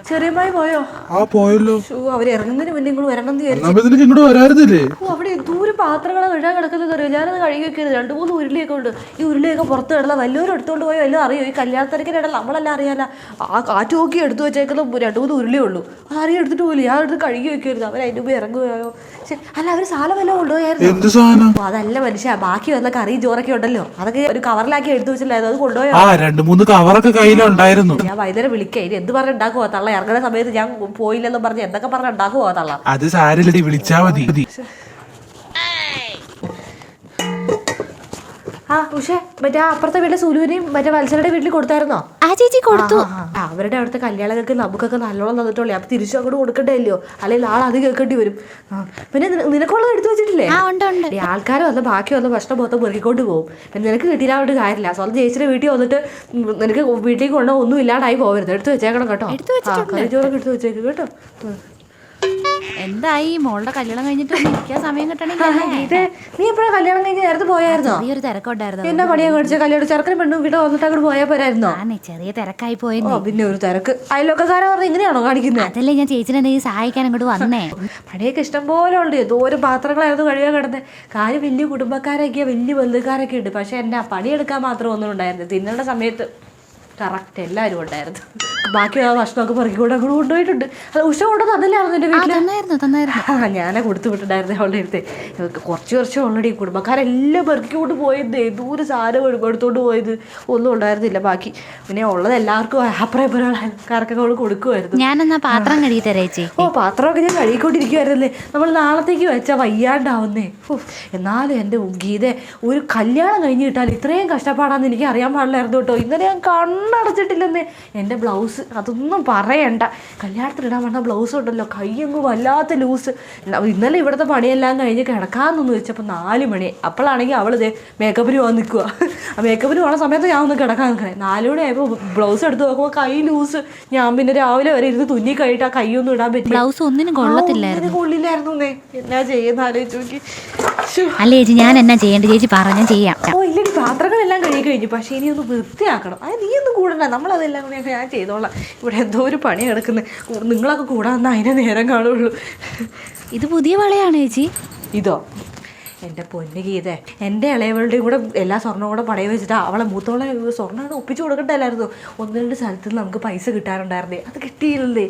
ചെറിയമായി പോയോ? ആ പോയല്ലോ. അവര് ഇറങ്ങുന്നതിന് മുന്നേ നിങ്ങൾ വരണം എന്ന് ഇങ്ങോട്ട് വരാറില്ലേ? അവിടെ ദൂരം പാത്രങ്ങളെ കഴുകാൻ കിടക്കുന്നത് അറിയോ? ഞാനത് കഴുകി വെക്കരുത്. 2-3 ഉരുളിയൊക്കെ ഉണ്ട്. ഈ ഉരുളിയൊക്കെ പുറത്ത് കിടന്ന വല്ലവരും എടുത്തോണ്ട് പോയോ എല്ലാം അറിയോ? ഈ കല്യാണത്തിരക്കിനിടയിൽ നമ്മളെല്ലാം അറിയാല. ആ കാറ്റ് നോക്കി എടുത്തു വെച്ചേക്കുന്ന 2-3 ഉരുളിയേ ഉള്ളൂ. ആരെയും എടുത്തിട്ട് പോലും ഞാൻ എടുത്ത് കഴുകി വെക്കരുത്. അവർ അതിൻ്റെ മുമ്പ് ഇറങ്ങുകയോ? അല്ല, അവർ സാധനം വല്ലതും കൊണ്ടുപോയായിരുന്നു. അതല്ല മനുഷ്യ, ബാക്കി വന്ന കറി ചോറൊക്കെ ഉണ്ടല്ലോ, അതൊക്കെ ഒരു കവറിലാക്കി എടുത്തു വെച്ചില്ലായിരുന്നു. അത് കൊണ്ടുപോയോ? 2-3 കവറൊക്കെ കയ്യിലുണ്ടായിരുന്നു. ഞാൻ വൈകുന്നേരം വിളിക്കാം. ഇനി എന്ത് പറഞ്ഞ് ഉണ്ടാക്കുവോ തള്ള? ഇറങ്ങുന്ന സമയത്ത് ഞാൻ പോയില്ലെന്നും പറഞ്ഞ് എന്തൊക്കെ പറഞ്ഞ് ഉണ്ടാക്കുവോ തള്ള? അത് സാരില്ലടി, വിളിച്ചാ മതി. ആ ഉഷേ, മറ്റേ അപ്പുറത്തെ വീട്ടിലെ സുലുവിനെയും മറ്റേ വത്സരയുടെ വീട്ടിൽ കൊടുത്തായിരുന്നോ? ആ ചേച്ചി കൊടുത്തു. അവരുടെ അവിടുത്തെ കല്യാണങ്ങൾക്ക് നമുക്കൊക്കെ നല്ലോണം തന്നിട്ടുള്ളൂ. അപ്പൊ തിരിച്ചു അങ്ങോട്ട് കൊടുക്കണ്ടല്ലോ, അല്ലെങ്കിൽ ആളത് കേൾക്കേണ്ടി വരും. പിന്നെ നിനക്കുള്ളത് എടുത്തു വെച്ചിട്ടില്ലേ? ആൾക്കാർ വന്ന് ബാക്കി വന്ന ഭക്ഷണം മൊത്തം പെറുക്കിക്കൊണ്ട് പോകും. പിന്നെ നിനക്ക് കിട്ടിയില്ലാണ്ട് കാര്യമില്ല. സ്വന്തം ചേച്ചിയുടെ വീട്ടിൽ വന്നിട്ട് നിനക്ക് വീട്ടിലേക്ക് കൊണ്ടോ ഒന്നും ഇല്ലാണ്ടായി പോകരുത്. എടുത്തു വെച്ചേക്കണം കേട്ടോ. കറിച്ചോറൊക്കെ എടുത്തു വെച്ചേക്ക് കേട്ടോ. എന്തായി മോളുടെ കല്യാണം കഴിഞ്ഞിട്ട് ഇരിക്കാൻ സമയം കിട്ടണെങ്കിൽ നീ എപ്പോഴാ കല്യാണം കഴിഞ്ഞ് നേരത്തെ പോയായിരുന്നോ? ചെറിയൊരു തിരക്കുണ്ടായിരുന്നു. എന്നെ പണിയാ മേടിച്ച കല്യാണം ചെറുക്കനും പെണ്ണും വീട്ടിൽ വന്നിട്ട് അങ്ങോട്ട് പോയാൽ പോരായിരുന്നോ? ചെറിയ തിരക്കായി പോയെന്നോ. പിന്നെ ഒരു തിരക്ക് അയൽവക്കക്കാരെ പറഞ്ഞ ഇങ്ങനെയാണോ കാണിക്കുന്നത്? അതല്ലേ ഞാൻ ചേച്ചിനെ എന്തെങ്കിലും സഹായിക്കാൻ അങ്ങോട്ട് വന്നേ. പണിയൊക്കെ ഇഷ്ടം പോലെ ഉണ്ട്. എന്തോരം പാത്രങ്ങളായിരുന്നു കഴുകാൻ കിടന്നത്. കാര്യം വലിയ കുടുംബക്കാരൊക്കെയാ, വലിയ ബന്ധുക്കാരൊക്കെ ഉണ്ട്. പക്ഷെ എന്നെ പണിയെടുക്കാൻ മാത്രം ഒന്നും ഉണ്ടായിരുന്നു. തിന്നേണ്ട സമയത്ത് കറക്റ്റ് എല്ലാവരും ഉണ്ടായിരുന്നു. ബാക്കി ആ ഭക്ഷണമൊക്കെ പെറുക്കിക്കൊണ്ട് അങ്ങോട്ട് കൊണ്ടുപോയിട്ടുണ്ട്. അത് ഉഷ കൊണ്ട് തന്നില്ലായിരുന്നു എൻ്റെ വീട്ടിൽ. ഞാനെ കൊടുത്തു വിട്ടിട്ടുണ്ടായിരുന്നു അവളുടെ അടുത്ത്. കുറച്ച് ഓൾറെഡി കുടുംബക്കാരെല്ലാം പെറുക്കിക്കൊണ്ട് പോയത്. ദൂരെ സാധനം എടുത്തോണ്ട് പോയത് ഒന്നും ഉണ്ടായിരുന്നില്ല ബാക്കി. പിന്നെ ഉള്ളത് എല്ലാവർക്കും അപ്പുറം ഇപ്പുറം ആൾക്കാർക്കൊക്കെ അവൾ കൊടുക്കുമായിരുന്നു. ഞാനെന്നാ പാത്രം കഴുകി തരേച്ചി. പാത്രമൊക്കെ ഞാൻ കഴുകിക്കൊണ്ടിരിക്കുവായിരുന്നല്ലേ. നമ്മൾ നാളത്തേക്ക് വെച്ചാൽ വയ്യാണ്ടാവുന്നേ. എന്നാലും എൻ്റെ ഗീത ഒരു കല്യാണം കഴിഞ്ഞ് കിട്ടാൻ ഇത്രയും കഷ്ടപ്പാടാന്ന് എനിക്ക് അറിയാൻ പാടില്ലായിരുന്നു കേട്ടോ. ഇന്നലെ ഞാൻ കണ്ണടച്ചിട്ടില്ലെന്നേ. എൻ്റെ ബ്ലൗസ് അതൊന്നും പറയണ്ട. കല്യാണത്തിനിടാൻ വേണ്ട ബ്ലൗസ് ഉണ്ടല്ലോ, കൈയൊന്നും വല്ലാത്ത ലൂസ്. ഇന്നലെ ഇവിടുത്തെ പണിയെല്ലാം കഴിഞ്ഞ് കിടക്കാമെന്നൊന്ന് വെച്ചപ്പോൾ 4 മണി. അപ്പോഴാണെങ്കിൽ അവളിതേ മേക്കപ്പിന് പോകാൻ നിൽക്കുക. ആ മേക്കപ്പിന് പോകുന്ന സമയത്ത് ഞാൻ ഒന്ന് കിടക്കാൻ നിൽക്കണേ. 4 മണി ആയപ്പോൾ ബ്ലൗസ് എടുത്ത് നോക്കുമ്പോൾ കൈ ലൂസ്. ഞാൻ പിന്നെ രാവിലെ വരെ ഇരുന്ന് തുന്നി കഴിയിട്ട് ആ കൈയൊന്നും ഇടാൻ പറ്റി. ബ്ലൗസ് ഒന്നിനും കൊള്ളില്ലായിരുന്നു. എന്നാ ചെയ്യുന്ന ആലോചിച്ച് നോക്കി. അല്ലേ ചേച്ചി, ഞാൻ എന്നാ ചെയ്യേണ്ടത് ചേച്ചി പറഞ്ഞാൽ ചെയ്യാം. ഇല്ലെങ്കിൽ പാത്രങ്ങളെല്ലാം കഴുകി കഴിഞ്ഞു. പക്ഷേ ഇനി ഒന്ന് വൃത്തിയാക്കണം. അത് നീ ഒന്നും കൂടണ്ട, നമ്മളതെല്ലാം കൂടി ഞാൻ ചെയ്തോളാം. ഇവിടെ എന്തോ ഒരു പണി കിടക്കുന്നത്. നിങ്ങളൊക്കെ കൂടാൻ അതിനെ നേരം കാണുള്ളൂ. ഇത് പുതിയ വളയാണ് ചേച്ചി. ഇതോ? എൻ്റെ പൊന്നു ഗീതേ, എൻ്റെ ഇളയവളുടെയും കൂടെ എല്ലാ സ്വർണ്ണവും കൂടെ പടയിൽ വെച്ചിട്ട് അവളെ മൂത്തോളെ സ്വർണ്ണം ഒപ്പിച്ചു കൊടുക്കണ്ടല്ലായിരുന്നു. 1-2 സ്ഥലത്ത് നിന്ന് നമുക്ക് പൈസ കിട്ടാറുണ്ടായിരുന്നേ. അത് കിട്ടിയില്ലേ.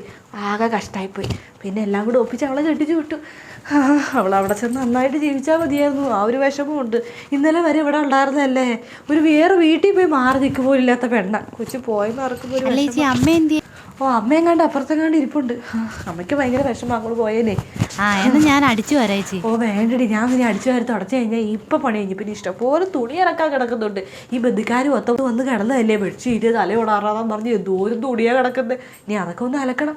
ആകെ കഷ്ടമായിപ്പോയി. പിന്നെ എല്ലാം കൂടെ ഒപ്പിച്ച് അവളെ കെട്ടിച്ചു വിട്ടു. അവളവിടെ ചെന്ന് നന്നായിട്ട് ജീവിച്ചാൽ മതിയായിരുന്നു. ആ ഒരു വിഷമമുണ്ട്. ഇന്നലെ വരെ ഇവിടെ ഉണ്ടായിരുന്നല്ലേ. ഒരു വേറെ വീട്ടിൽ പോയി മാറി നിൽക്കുമ്പോലില്ലാത്ത പെണ്ണ കൊച്ചു പോയെന്ന് ഇറക്കുമ്പോൾ അമ്മ എന്ത്? അമ്മയും കണ്ട് അപ്പുറത്തെങ്ങാണ്ട് ഇരിപ്പുണ്ട്. അമ്മയ്ക്ക് ഭയങ്കര വിഷമം അങ്ങോട്ട് പോയേനെ. ഞാൻ അടിച്ചു വരേച്ചി. വേണ്ടടി, ഞാൻ പിന്നെ അടിച്ചു വാരി തുടച്ചു കഴിഞ്ഞാൽ ഇപ്പം പണി കഴിഞ്ഞു. പിന്നെ ഇഷ്ടംപോലെ തുണി ഇറക്കാൻ കിടക്കുന്നുണ്ട്. ഈ ബന്ധുക്കാർ ഒത്ത വന്ന് കിടന്നതല്ലേ, ബെഡ്ഷീറ്റ് തലയോടാറാന്ന് പറഞ്ഞ് എന്തോരം തുണിയാണ് കിടക്കുന്നത്. ഇനി അതൊക്കെ ഒന്ന് അലക്കണം.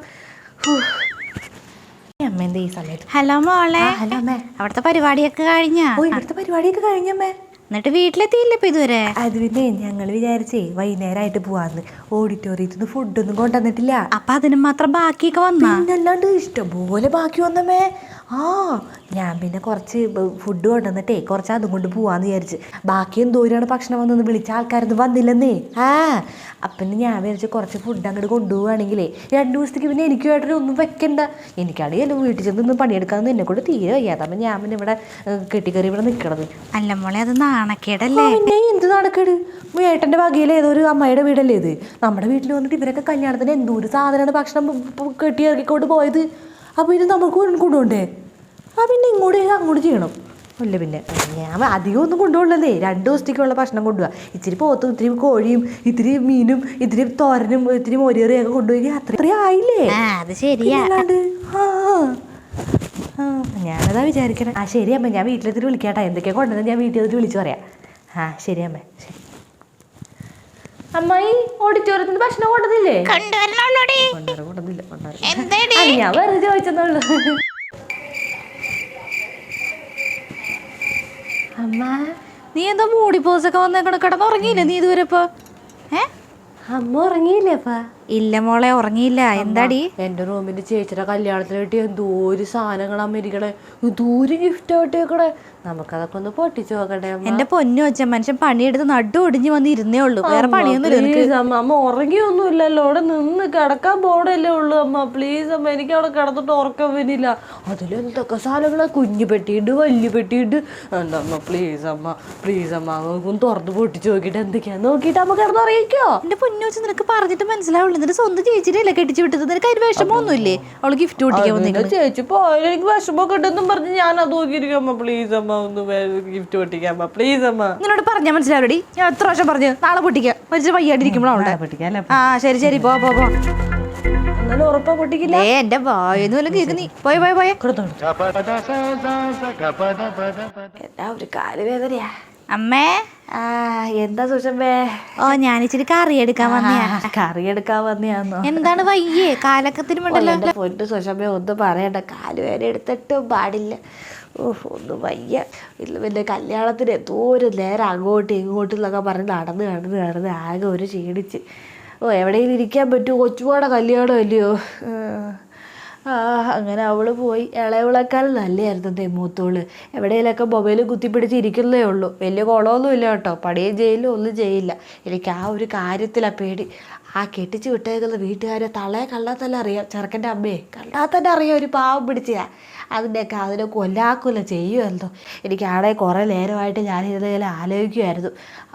അമ്മ എന്താ ഈ സമയത്ത്? ഹലോ മോളെ. ഹലോ അമ്മേ. അവിടുത്തെ പരിപാടിയൊക്കെ കഴിഞ്ഞാ? ഇവിടുത്തെ പരിപാടിയൊക്കെ കഴിഞ്ഞമ്മേ. എന്നിട്ട് വീട്ടിലെത്തിയില്ല ഇപ്പൊ ഇതുവരെ? അത് പിന്നെ ഞങ്ങൾ വിചാരിച്ചേ വൈകുന്നേരമായിട്ട് പോവാന്ന്. ഓഡിറ്റോറിയത്തിൽ നിന്ന് ഫുഡൊന്നും കൊണ്ടുവന്നിട്ടില്ല. അപ്പൊ അതിന് മാത്രം ബാക്കിയൊക്കെ വന്നാ? പിന്നല്ലാണ്ട് ഇഷ്ടംപോലെ ബാക്കി വന്നമ്മേ. ഞാൻ പിന്നെ കുറച്ച് ഫുഡ് കൊണ്ടുവന്നിട്ടേ കുറച്ച് അതും കൊണ്ട് പോവാന്ന് വിചാരിച്ച്. ബാക്കി എന്തോരാണ് ഭക്ഷണം വന്നെന്ന് വിളിച്ച ആൾക്കാരൊന്നും വന്നില്ലെന്നേ. അപ്പം ഞാൻ വിചാരിച്ച് കുറച്ച് ഫുഡ് അങ്ങോട്ട് കൊണ്ടുപോവുകയാണെങ്കിലേ 2 ദിവസത്തേക്ക് പിന്നെ എനിക്കുമായിട്ടൊരു ഒന്നും വെക്കണ്ട. എനിക്കാണെങ്കിൽ എൻ്റെ വീട്ടിൽ ചെന്ന് പഠിയെടുക്കാമെന്ന് എന്നെ കൊണ്ട് തീരെ വയ്യാതെ. അപ്പം ഞാൻ പിന്നെ ഇവിടെ കെട്ടിക്കറി ഇവിടെ നിൽക്കണത്. അല്ല മോളെ, അത് നാണക്കേടല്ലേ? പിന്നെ എന്ത് നാണക്കേട്? ഏട്ടൻ്റെ വകയിൽ ഏതൊരു അമ്മയുടെ വീടല്ലേ ഇത്. നമ്മുടെ വീട്ടിൽ വന്നിട്ട് ഇവരൊക്കെ കല്യാണത്തിന് എന്തോരു സാധനമാണ് ഭക്ഷണം കെട്ടി ഇറക്കിക്കൊണ്ട് പോയത്. അപ്പോൾ ഇത് നമുക്ക് കൊണ്ടുപോണ്ടേ? പിന്നെ ഇങ്ങോട്ട് അങ്ങോട്ട് ചെയ്യണം. അല്ല പിന്നെ ഞാൻ അധികം ഒന്നും കൊണ്ടുപോകണല്ലേ. 2 ദിവസത്തേക്കുള്ള ഭക്ഷണം കൊണ്ടുപോകാം. ഇച്ചിരി പോത്തും ഇത്തിരി കോഴിയും ഇത്തിരി മീനും ഇത്തിരി തോരനും ഇത്തിരി മോരികറിയൊക്കെ കൊണ്ടുപോയി അത്രയും ആയില്ലേ? അത് ശരിയാ. ഞാനതാ വിചാരിക്കണേ. ശരി അമ്മ, ഞാൻ വീട്ടിലെത്തിട്ട് വിളിക്കാട്ടാ. എന്തൊക്കെയാണ് കൊണ്ടുവന്നത് ഞാൻ വീട്ടിൽ എത്തിട്ട് വിളിച്ചു പറയാം. ശരി അമ്മ. ശരി അമ്മായി, ഓഡിറ്റോറിയത്തിന് ഭക്ഷണം കൊണ്ടുവന്നില്ലേ? കൊണ്ടുവന്നില്ല. ഞാൻ വെറുതെ ചോദിച്ചെന്നുള്ളൂ. അമ്മ, നീ എന്താ മൂടി പോസൊക്കെ വന്നേക്കണ? കിടന്നുറങ്ങിയില്ലേ നീ ഇതുവരെ? ഇപ്പൊ അമ്മ ഉറങ്ങിയില്ലേപ്പാ? ഇല്ല മോളെ, ഉറങ്ങിയില്ല. എന്താടി? എന്റെ റൂമിന്റെ ചേച്ചിയുടെ കല്യാണത്തിന് കിട്ടിയ എന്തോര് സാധനങ്ങൾ അമ്മരിക്കണേ, എന്തോര് ഗിഫ്റ്റ് ആയിട്ടേക്കണേ. നമുക്കതൊക്കെ ഒന്ന് പൊട്ടിച്ചു നോക്കട്ടെ. എന്റെ പൊന്നു വെച്ച മനുഷ്യൻ പണിയെടുത്ത് നടു ഒടിഞ്ഞു വന്ന് ഇരുന്നേ ഉള്ളൂ, വേറെ പണിയൊന്നുമില്ല. അമ്മ ഉറങ്ങിയൊന്നുമില്ലല്ലോ, അവിടെ നിന്ന് കിടക്കാൻ പോടല്ലേ ഉള്ളൂ. അമ്മ പ്ലീസ് അമ്മ, എനിക്ക് അവിടെ കിടന്നിട്ട് ഉറക്കം വരില്ല. അതിലെന്തൊക്കെ സാധനങ്ങളാ, കുഞ്ഞു പെട്ടിയുണ്ട്, വലിയ പെട്ടിയുണ്ട്. എന്താ അമ്മ പ്ലീസ് അമ്മ, പ്ലീസ് അമ്മ ഒന്ന് തുറന്ന് പൊട്ടിച്ചു നോക്കിയിട്ട് എന്തൊക്കെയാ നോക്കിയിട്ട് അമ്മ കിടന്ന് അറിയിക്കോ. എന്റെ പൊന്നു വെച്ച് നിനക്ക് പറഞ്ഞിട്ട് മനസ്സിലാവുള്ളൂ. എന്നിട്ട് സ്വന്തം ചേച്ചിയുടെ അല്ലേ കെട്ടിച്ചു വിട്ടത്, നിനക്ക് അതിന് വിഷമമൊന്നുമില്ലേ? അവള് ഗിഫ്റ്റ് പൊട്ടിക്കാൻ വന്നിരിക്കുന്നത്. ചേച്ചി പോയാലും എനിക്ക് വിഷമമൊക്കെ ഉണ്ടെന്നും പറഞ്ഞ് ഞാൻ അത് നോക്കിയിരിക്കും. അമ്മ പ്ലീസ് അമ്മ ഒന്ന് ഗിഫ്റ്റ് പൊട്ടിക്കാം അമ്മ, പ്ലീസ് അമ്മ. നിന്നോട് പറഞ്ഞാൽ മനസ്സിലാവടി, ഞാൻ എത്ര പ്രാവശ്യം പറഞ്ഞു നാളെ പൊട്ടിക്കാം. മരിച്ച വയ്യാണ്ടിരിക്കുമ്പോഴാണ് പൊട്ടിക്കാം. ആ ശരി ശരി, പോ പോ പോ. എന്നാലും ഉറപ്പാ പൊട്ടിക്കില്ല. എന്റെ വായൊന്നും വല്ല കേക്ക്, നീ പോയ പോയ പോയ. എന്നാ ഒരു കാലുവേദനയാ അമ്മേ. എന്താ സുഷമ്മേ? ഓ ഞാൻ ഇച്ചിരി കറി എടുക്കാൻ വന്നിയാ. കറി എടുക്കാൻ വന്നിയാന്നോ? എന്താണ് വയ്യേ? കാലക്കത്തിന് വേണ്ടല്ലോ. എന്റെ പൊന്നു സുഷമ്മ ഒന്നും പറയണ്ട, കാലുവേദന എടുത്തിട്ടും പാടില്ല. ഒന്നും വയ്യ. വലിയ കല്യാണത്തിന് എന്തോരം നേരം അങ്ങോട്ടും ഇങ്ങോട്ടും എന്നൊക്കെ പറഞ്ഞ് നടന്ന് ആകെ ഒരു ക്ഷീണിച്ച്. എവിടെയെങ്കിലും ഇരിക്കാൻ പറ്റുമോ? കൊച്ചുപാടെ കല്യാണം അല്ലയോ. അങ്ങനെ അവള് പോയി. ഇളയവളേക്കാൾ നല്ലതായിരുന്നു മൂത്തോള്. എവിടെയെങ്കിലൊക്കെ മൊബൈൽ കുത്തിപ്പിടിച്ച് ഇരിക്കുന്നതേ ഉള്ളൂ. വലിയ കുളമൊന്നും ഇല്ല കേട്ടോ, പടിയും ചെയ്യില്ല, ഒന്നും ചെയ്യില്ല. എനിക്ക് ആ ഒരു കാര്യത്തിലാണ് പേടി. ആ കെട്ടിച്ച് വിട്ടേക്കുന്ന വീട്ടുകാരെ തളയെ കണ്ടാൽ തന്നെ അറിയാം, ചെറുക്കൻ്റെ അമ്മയെ കണ്ടാൽ തന്നെ അറിയാം ഒരു പാവം പിടിച്ചാ. അതിൻ്റെയൊക്കെ അതിനെ കൊല്ലാക്കൊല്ല ചെയ്യുമല്ലോ. എനിക്ക് ആടെ കുറേ നേരമായിട്ട് ഞാൻ ഇതെല്ലാം ആലോചിക്കുമായിരുന്നു.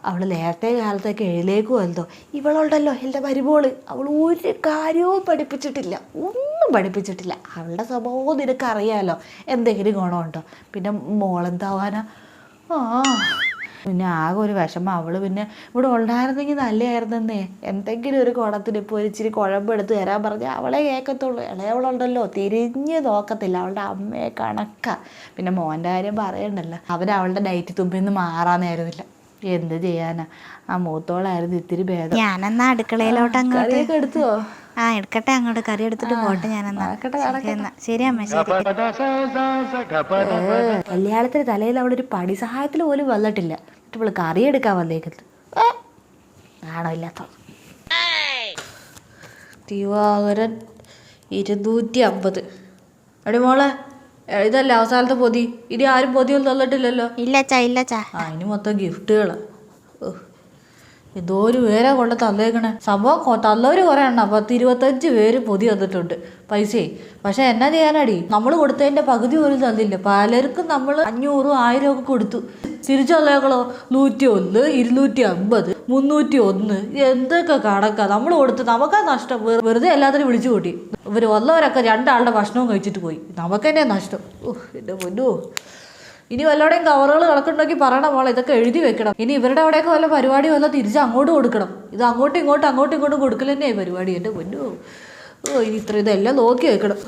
അവൾ നേരത്തെ കാലത്തൊക്കെ എഴുന്നേക്കുമല്ലോ. ഇവളുണ്ടല്ലോ എൻ്റെ മരുമോള്, അവൾ ഒരു കാര്യവും പഠിപ്പിച്ചിട്ടില്ല, ഒന്നും പഠിപ്പിച്ചിട്ടില്ല. അവളുടെ സ്വഭാവം നിനക്കറിയാമല്ലോ, എന്തെങ്കിലും ഗുണമുണ്ടോ? പിന്നെ മോളെന്താവാനാ? പിന്നെ ആകെ ഒരു വിഷമം. അവൾ പിന്നെ ഇവിടെ ഉണ്ടായിരുന്നെങ്കിൽ നല്ലതായിരുന്നേ. എന്തെങ്കിലും ഒരു കുളത്തിന് ഇപ്പോൾ ഒരു ഇച്ചിരി കുഴമ്പെടുത്ത് തരാൻ പറഞ്ഞാൽ അവളെ കേൾക്കത്തുള്ളൂ. ഇളയവളുണ്ടല്ലോ തിരിഞ്ഞ് നോക്കത്തില്ല, അവളുടെ അമ്മയെ കണക്കാ. പിന്നെ മോൻ്റെ കാര്യം പറയണ്ടല്ലോ, അവളുടെ ഡയറ്റ് തുമ്പിന്ന് മാറാൻ നേരമില്ല. എന്ത് ചെയ്യാനാ? ആ മൂത്തോളായിരുന്നു ഇത്തിരി ഭേദം. ഞാനെന്നാ അടുക്കളയിലോട്ട് അങ്ങോട്ട് എടുത്തോ? എടുക്കട്ടെ, അങ്ങോട്ട് കറി എടുത്തിട്ട് പോട്ടെ. ഞാനെന്നാ ശരി അമ്മ, ശരി. കല്യാണത്തിന് തലയിൽ അവിടെ ഒരു പടി സഹായത്തിൽ പോലും വന്നിട്ടില്ല. എന്നിട്ട് ഇവള് കറി എടുക്കാൻ വന്നേക്കുന്നത് ആണോ ഇല്ലാത്ത. ദിവാകരൻ 250. എടി മോളെ, ഇതല്ലേ അവസാനത്തെ പൊതി? ഇനി ആരും പൊതിയൊന്നും തന്നിട്ടില്ലല്ലോ. ഇല്ലച്ചാ ഇല്ലച്ചാ. ഇനി മൊത്തം ഗിഫ്റ്റുകളാ. എന്തോ ഒരു പേരാ കൊണ്ട് തന്നേക്കണേ. സംഭവം തന്നവര് കുറേ എണ്ണം, 10-25 പേര് പൊതി തന്നിട്ടുണ്ട് പൈസയെ. പക്ഷെ എന്നാ ചെയ്യാനടി, നമ്മൾ കൊടുത്തതിന്റെ പകുതി പോലും തന്നില്ല. പലർക്കും നമ്മൾ 500, 1000 ഒക്കെ കൊടുത്തു. തിരിച്ചുള്ളകളോ 101, 250, 301. എന്തൊക്കെ കണക്കാ നമ്മൾ കൊടുത്ത്. നമുക്കാ നഷ്ടം. വെറുതെ എല്ലാത്തിനും വിളിച്ചു കൂട്ടി. ഇവർ വന്നവരൊക്കെ 2 ആളുടെ ഭക്ഷണവും കഴിച്ചിട്ട് പോയി. നമുക്ക് തന്നെ നഷ്ടം. എൻ്റെ പൊന്നോ. ഇനി വല്ലവിടെയും കവറുകൾ കണക്കുണ്ടെങ്കിൽ പറയണം മോളെ, ഇതൊക്കെ എഴുതി വെക്കണം. ഇനി ഇവരുടെ അവിടെയൊക്കെ വല്ല പരിപാടി വന്നാൽ തിരിച്ച് അങ്ങോട്ട് കൊടുക്കണം. ഇത് അങ്ങോട്ടും ഇങ്ങോട്ടും കൊടുക്കൽ തന്നെയായി പരിപാടി. എൻ്റെ പൊന്നോ. ഇനി ഇതെല്ലാം നോക്കി വെക്കണം.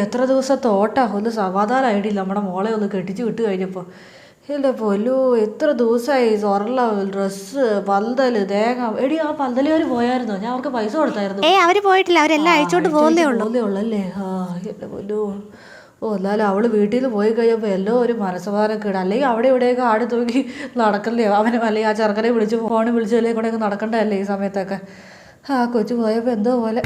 എത്ര ദിവസത്തെ ഓട്ടാ. ഒന്ന് സമാധാനമായിട്ടില്ല നമ്മുടെ മോളെ ഒന്ന് കെട്ടിച്ച് വിട്ട് കഴിഞ്ഞപ്പോൾ. എൻ്റെ പൊന്നോ, എത്ര ദിവസമായി. സ്വർണ്ണ ഡ്രസ്സ്, പന്തല്, തേങ്ങ. എടി ആ പന്തലുകാർ പോയായിരുന്നോ? ഞാൻ അവർക്ക് പൈസ കൊടുത്തായിരുന്നു. അവര് പോയിട്ടില്ല, അവരെല്ലാം അയച്ചോട്ട് പോകുന്നേ ഉള്ളല്ലേ. എൻ്റെ പൊന്നോ. എന്നാലും അവള് വീട്ടിൽ നിന്ന് പോയി കഴിയുമ്പോൾ എല്ലോ ഒരു മനസ്സമാധാനമൊക്കെ ഇടാം. അല്ലെങ്കിൽ അവിടെ ഇവിടെയൊക്കെ ആട് തൂക്കി നടക്കണ്ടേ അവന്, അല്ലെങ്കിൽ ആ ചെറുക്കനെ വിളിച്ച് ഫോണിൽ വിളിച്ചല്ലേ കൂടെയൊക്കെ നടക്കണ്ടല്ലേ ഈ സമയത്തൊക്കെ. കൊച്ചു പോയപ്പോൾ എന്തോ പോലെ.